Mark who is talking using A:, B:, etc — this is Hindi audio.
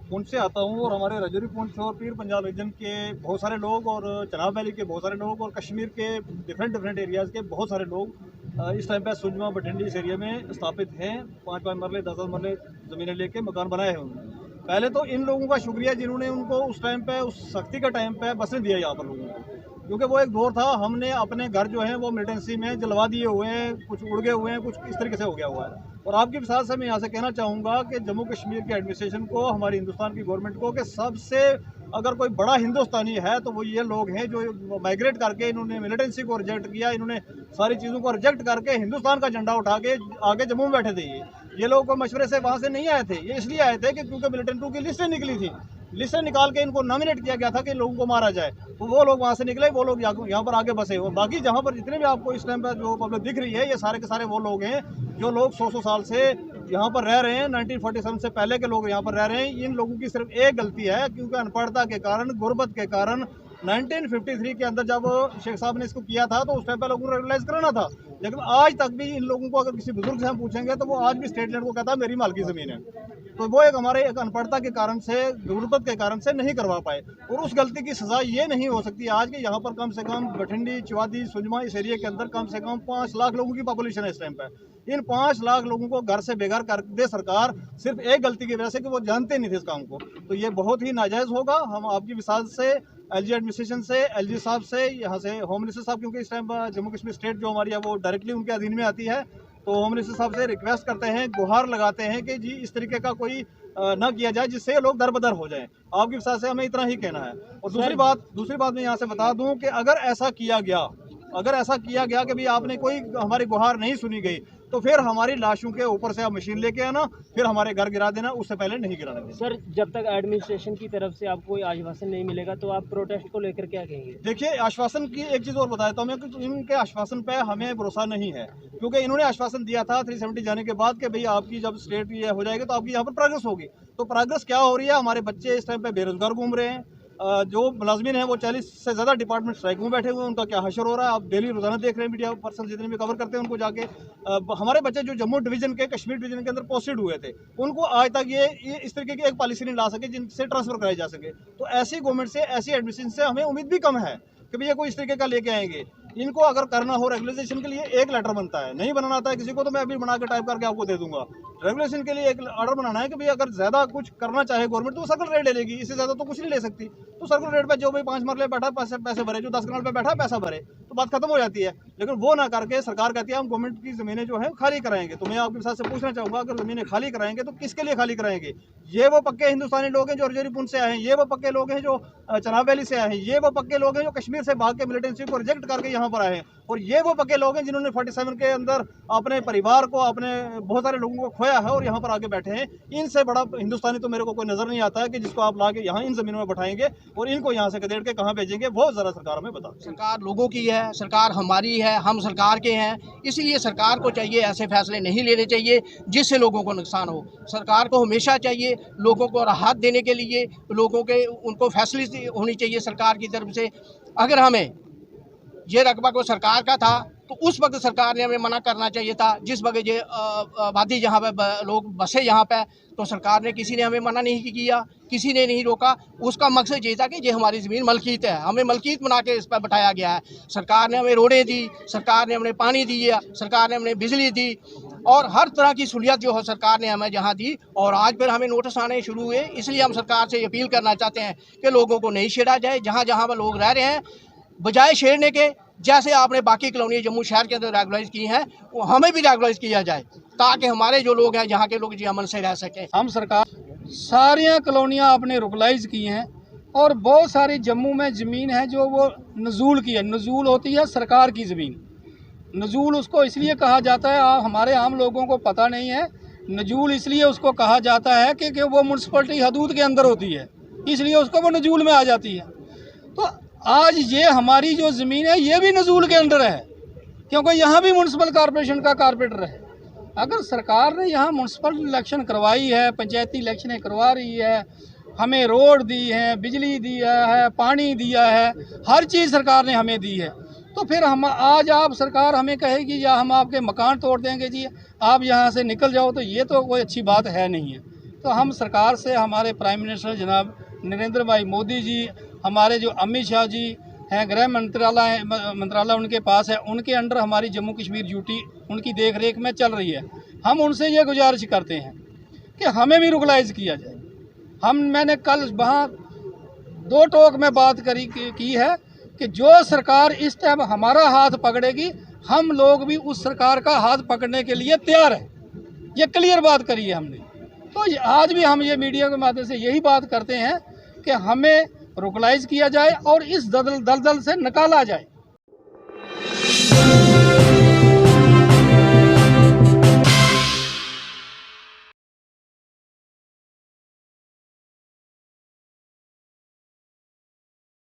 A: पुंछ से आता हूँ और हमारे राजौरी, पुंछ और पीर पंजाल रीजन के बहुत सारे लोग और चनाब वैली के बहुत सारे लोग और कश्मीर के डिफरेंट एरियाज़ के बहुत सारे लोग इस टाइम पे सुजमा बठिंडी इस एरिया में स्थापित हैं। 5-5 मरले 10-10 मरले ज़मीनें लेके मकान बनाए हैं उन्होंने। पहले तो इन लोगों का शुक्रिया जिन्होंने उनको उस टाइम पे, उस सख्ती का टाइम पे बसने दिया यहाँ पर लोगों को, क्योंकि वो एक दौर था। हमने अपने घर जो है वो मिलिटेंसी में जलवा दिए हुए हैं, कुछ उड़ गए हुए हैं, कुछ इस तरीके से हो गया हुआ है। और आपके साथ से मैं यहाँ से कहना चाहूँगा कि जम्मू कश्मीर के एडमिनिस्ट्रेशन को, हमारी हिंदुस्तान की गवर्नमेंट को, कि सबसे अगर कोई बड़ा हिंदुस्तानी है तो वो ये लोग हैं जो माइग्रेट करके इन्होंने मिलिटेंसी को रिजेक्ट किया, इन्होंने सारी चीज़ों को रिजेक्ट करके हिंदुस्तान का झंडा उठा के आगे जम्मू में बैठे थे। ये लोग मशवरे से वहाँ से नहीं आए थे, ये इसलिए आए थे कि क्योंकि मिलिटेंटों की लिस्टें निकली थी, लिस्टें निकाल के इनको नॉमिनेट किया गया था कि लोगों को मारा जाए। तो वो लोग वहाँ से निकले, वो लोग यहाँ पर आगे बसे। और बाकी जहाँ पर जितने भी आपको इस टाइम पर जो पब्लिक दिख रही है, ये सारे के सारे वो लोग हैं जो लोग 100 साल से यहाँ पर रह रहे हैं। 1947 से पहले के लोग यहाँ पर रह रहे हैं। इन लोगों की सिर्फ एक गलती है, क्योंकि अनपढ़ता के कारण, गुर्बत के कारण 1953 के अंदर जब शेख साहब ने इसको किया था तो उस टाइम पर लोगों को रेगुलाइज कराना था। लेकिन आज तक भी इन लोगों को अगर किसी बुजुर्ग से हम पूछेंगे तो वो आज भी स्टेट लैंड को कहता है मेरी मालकी ज़मीन है। तो वो हमारे एक अनपढ़ता के कारण से, गुर्बत के कारण से नहीं करवा पाए। और उस गलती की सज़ा ये नहीं हो सकती आज के यहाँ पर कम से कम बठिंडी, चिवादी, सुजमा इस एरिया के अंदर कम से कम 5 लाख लोगों की पॉपुलेशन है इस टाइम पर। इन 5 लाख लोगों को घर से बेघर कर दे सरकार, सिर्फ एक गलती की वजह से कि वो जानते नहीं थे इस काम को। तो ये बहुत ही नाजायज़ होगा। हम आपकी विसाल से, एलजी एडमिनिस्ट्रेशन से, एलजी साहब से, यहाँ से होम मिनिस्टर साहब, क्योंकि इस टाइम जम्मू कश्मीर स्टेट जो हमारी है वो डायरेक्टली उनके अधीन में आती है, तो होम मिनिस्टर साहब से रिक्वेस्ट करते हैं, गुहार लगाते हैं कि जी इस तरीके का कोई ना किया जाए जिससे लोग दरबदर हो जाएं। आपकी विसाल से हमें इतना ही कहना है। और दूसरी बात मैं यहाँ से बता दूं कि अगर ऐसा किया गया कि भाई आपने कोई हमारी गुहार नहीं सुनी गई, तो फिर हमारी लाशों के ऊपर से आप मशीन लेके आना, फिर हमारे घर गिरा देना, उससे पहले नहीं गिराना देना।
B: सर, जब तक एडमिनिस्ट्रेशन की तरफ से आपको कोई आश्वासन नहीं मिलेगा तो आप प्रोटेस्ट को लेकर क्या कहेंगे?
A: देखिए, आश्वासन की एक चीज़ और बता देता हूँ मैं कि इनके आश्वासन पे हमें भरोसा नहीं है, क्योंकि इन्होंने आश्वासन दिया था 370 जाने के बाद कि भाई आपकी जब स्टेट ये हो जाएगी तो आपकी यहाँ पर प्रोग्रेस होगी। तो प्रोग्रेस क्या हो रही है? हमारे बच्चे इस टाइम पे बेरोजगार घूम रहे हैं। जो मुलाजमीन हैं वो 40 से ज़्यादा डिपार्टमेंट स्ट्राइक में बैठे हुए हैं। उनका क्या हशर हो रहा है आप डेली रोजाना देख रहे हैं, मीडिया पर्सन जितने भी कवर करते हैं उनको जाके। हमारे बच्चे जो जम्मू डिवीजन के, कश्मीर डिवीजन के अंदर पोस्टेड हुए थे, उनको आज तक ये इस तरीके की एक पॉलिसी नहीं ला सके जिनसे ट्रांसफर कराई जा सके। तो ऐसी गवर्नमेंट से, ऐसी एडमिनिस्ट्रेशन से हमें उम्मीद भी कम है कि भैया कोई इस तरीके का लेके आएंगे। इनको अगर करना हो रेगुलेशन के लिए एक लेटर बनता है, नहीं बनाना आता है किसी को तो मैं अभी बना के टाइप करके आपको दे दूंगा। रेगुलेशन के लिए एक ऑर्डर बनाना है कि भाई अगर ज्यादा कुछ करना चाहे गवर्नमेंट तो सर्कल रेट ले लेगी, इससे ज्यादा तो कुछ नहीं ले सकती। तो सर्कल रेट पे जो भाई 5 मरले बैठा पैसे भरे, जो 10 कनाल पे बैठा पैसा भरे, तो बात खत्म हो जाती है। लेकिन वो ना करके सरकार कहती है हम गवर्नमेंट की जमीनें जो है खाली कराएंगे। तो मैं आपके साथ से पूछना चाहूंगा, अगर जमीनें खाली कराएंगे तो किसके लिए खाली कराएंगे? ये वो पक्के हिंदुस्तानी लोग हैं जो राजौरी पुंछ से आए हैं, ये वो पक्के लोग हैं जो चनाब वैली से आए हैं, ये वो पक्के लोग हैं जो कश्मीर से भाग के मिलिटेंसी को रिजेक्ट करके यहाँ पर आए हैं, और ये वो पक्के लोग हैं जिन्होंने 47 के अंदर अपने परिवार को, अपने बहुत सारे लोगों को खोया है और यहाँ पर आके बैठे हैं। इनसे बड़ा हिंदुस्तानी तो मेरे को कोई नजर नहीं आता है कि जिसको आप लाके यहाँ इन जमीनों में बैठाएंगे और इनको यहाँ से खदेड़ के कहाँ भेजेंगे, वो जरा सरकार हमें बता।
C: सरकार लोगों की है, सरकार हमारी है, हम सरकार के हैं, इसलिए सरकार को चाहिए ऐसे फैसले नहीं लेने चाहिए जिससे लोगों को नुकसान हो। सरकार को हमेशा चाहिए लोगों को राहत देने के लिए, लोगों के उनको फैसिलिटी होनी चाहिए सरकार की तरफ से। अगर हमें ये रकबा को सरकार का था तो उस वक्त सरकार ने हमें मना करना चाहिए था। जिस वक्त ये आबादी जहाँ पे लोग बसे यहाँ पे, तो सरकार ने, किसी ने हमें मना नहीं किया, किसी ने नहीं रोका। उसका मकसद ये था कि ये हमारी ज़मीन मलकीत है, हमें मलकीत बना के इस पर बैठाया गया है। सरकार ने हमें रोडें दी, सरकार ने हमें पानी दिया, सरकार ने हमें बिजली दी और हर तरह की सहूलियत जो है सरकार ने हमें जहाँ दी। और आज फिर हमें नोटिस आने शुरू हुए, इसलिए हम सरकार से अपील करना चाहते हैं कि लोगों को नहीं छेड़ा जाए। जहाँ जहाँ पर लोग रह रहे हैं, बजाय छेड़ने के, जैसे आपने बाकी कॉलोनी जम्मू शहर के अंदर रेगुलाइज की हैं, वो हमें भी रेगुलाइज किया जाए ताकि हमारे जो लोग हैं, यहाँ के लोग जी अमन से रह सकें।
D: हम सरकार सारी कॉलोनियाँ आपने रेगुलाइज की हैं और बहुत सारी जम्मू में ज़मीन है जो वो नज़ूल की है। नज़ूल होती है सरकार की ज़मीन। नज़ूल उसको इसलिए कहा जाता है, हमारे आम लोगों को पता नहीं है। नजूल इसलिए उसको कहा जाता है कि वो म्यूनसिपलिटी हदूद के अंदर होती है, इसलिए उसको वो नजूल में आ जाती है। तो आज ये हमारी जो ज़मीन है ये भी नजूल के अंदर है, क्योंकि यहाँ भी म्यूनसिपल कॉरपोरेशन का कारपोरेटर है। अगर सरकार ने यहाँ म्यूनसिपल इलेक्शन करवाई है, पंचायती इलेक्शनें करवा रही है, हमें रोड दी है, बिजली दिया है, पानी दिया है, हर चीज़ सरकार ने हमें दी है, तो फिर हम आज आप सरकार हमें कहेगी या हम आपके मकान तोड़ देंगे जी आप यहाँ से निकल जाओ, तो ये तो कोई अच्छी बात है नहीं है। तो हम सरकार से, हमारे प्राइम मिनिस्टर जनाब नरेंद्र भाई मोदी जी, हमारे जो अमित शाह जी हैं, गृह मंत्रालय उनके पास है, उनके अंडर हमारी जम्मू कश्मीर ड्यूटी उनकी देख रेख में चल रही है। हम उनसे ये गुजारिश करते हैं कि हमें भी रुगलाइज किया जाए। मैंने कल वहाँ 2 टोक में बात की है कि जो सरकार इस टाइम हमारा हाथ पकड़ेगी, हम लोग भी उस सरकार का हाथ पकड़ने के लिए तैयार हैं। ये क्लियर बात करी है हमने। तो आज भी हम ये मीडिया के माध्यम से यही बात करते हैं कि हमें रुगलाइज किया जाए और इस दलदल से निकाला जाए।